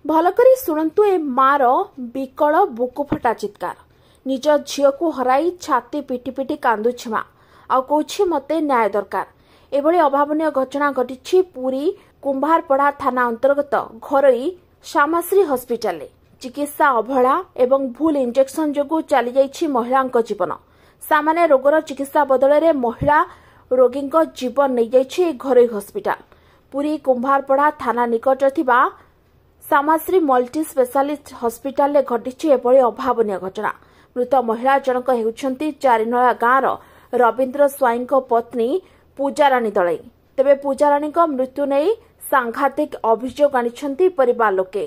भलकरी शुणु ए मार विकल बुकु फटा चित्कार। निज झील को हराई छाती पिटी पिटी कांदुछि मां आ कहछि मते न्याय दरकार। एभली अभावनीय घटना घटी पुरी कुंभारपड़ा थाना अंतर्गत घरोई श्यामाश्री हॉस्पिटल। चिकित्सा अवहेला एवं भूल इंजेक्शन जोगु चली जाइछि महिलांक जीवन। सामान्य रोगर चिकित्सा बदल में महिला रोगी जीवन नहीं जाइछि घरोई हॉस्पिटल। पुरी कुंभारपड़ा थाना निकट थिबा श्यामाश्री मल्टी स्पेशालिस्ट हॉस्पिटल घटी एभली अभावनीय घटना। मृत महिला जनक हेउछंती चारिनला गाँवर रवीन्द्र स्वाई पत्नी पूजाराणी दलई। तेबे पूजाराणी मृत्यु नहीं सांघातिक अभियोग आनिछंती परिवार लोके।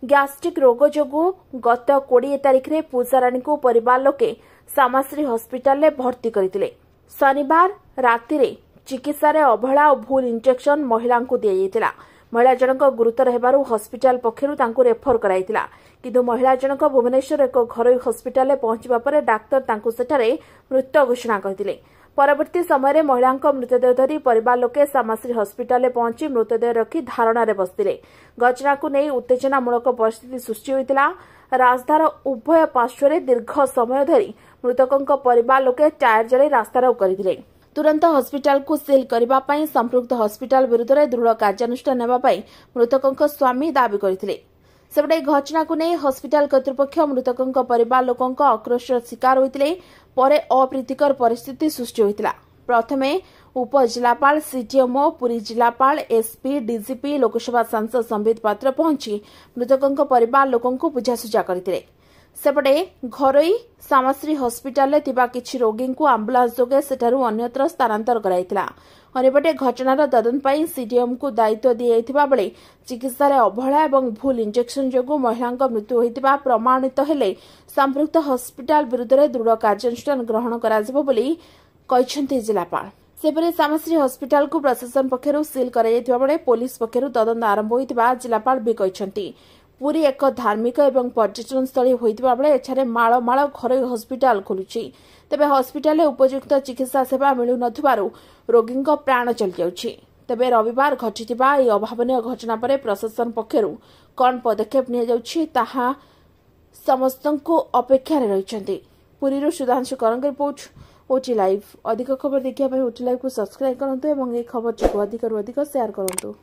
गैस्ट्रिक रोग जोगु गत 20 तारिख में पूजाराणी को परिवार लोके श्यामाश्री हॉस्पिटल भर्ती करथिले। शनिवार राति रे चिकित्सा अवहेला और भूल इंजेक्शन महिला को दिया जायतिला। महिला जनक गुरुतर हेबारु हॉस्पिटल पक्षरु तांकु रेफर कराइतिला, किंतु महिला जनक भुवनेश्वर एक घरोई हॉस्पिटल पहुंचबा परे डाक्टर तांकु सेठारे मृत घोषणा करथिले। परवर्ती समय महिला मृतदेह धरी परिवार लोके श्यामाश्री हॉस्पिटल पहुंची मृतदेह रखी धारणा बसते। घटना को नहीं उत्तेजनामूलक परिस्थिति सृष्टि होता। राजधार उभय पार्श्व दीर्घ समय धरी मृतकों परिवार लोके टायर जलाई रास्तारोक करथिले। तुरंत हॉस्पिटल को सील करने संपृक्त हॉस्पिटल विरुद्ध में दृढ़ कार्यानुष्ठान नेबापई मृतकों स्वामी दाबी करथिले। सेपटे घटना को नहीं हॉस्पिटल कर्तृपक्ष मृतकों परिवार लोकों आक्रोश शिकार होते परे अप्रीतिकर परिस्थिति सृष्टि होता। प्रथमे उपजिलापाल सीडीएमओ पुरी जिलापाल एसपी डीजीपी लोकसभा सांसद संबित पात्र पहुंची मृतकों परिवार लोकों बुझासुझा करथिले। सेपटे घरोई श्यामाश्री हॉस्पिटल किछि रोगी को आंबुलांस जोगे सेठारु अन्यत्र स्थानांतर कराइतिला। अन्यपटे घटनार तदंत पई सीडीएम को दायित्व दिया बेले चिकित्सा अवहेला एवं भूल इंजेक्शन जोगु महिला मृत्यु होइतिबा प्रमाणित हेले संपृक्त हॉस्पिटल विरुद्ध में दृढ़ कार्यानुष्ठान ग्रहण कराजिबो बोली कहिसेंति जिलापाल। सेपरे श्यामाश्री हॉस्पिटल को प्रशासन पक्षरु सील कराइथिबा बेले पुलिस पक्षरु तदंत आरंभ होइतिबा जिलापाल भी कहिसेंति। पुरी एक धार्मिक एवं पर्यटन स्थली होइतिबा बेले एछारे माळ माळ घरोई हॉस्पिटल खोलुछि। तेबे हॉस्पिटल उपयुक्त चिकित्सा सेवा मिलु नथुबारु रोगी प्राण चली जाउछि। तेबे रविवार घटिथिबा एई अभावनीय घटना परे प्रशासन पक्षरु कोन पदक्षेप निया जाउछि ताहा समस्तंको अपेक्षा रे रहिछन्ति। पुरीरु सुधांशु करंग रिपोर्ट ओटी लाइव। अधिक खबर देखिया पई ओटी लाइव को सब्सक्राइब करंतु एवं ए खबर को अधिक रु अधिक शेयर करंतु।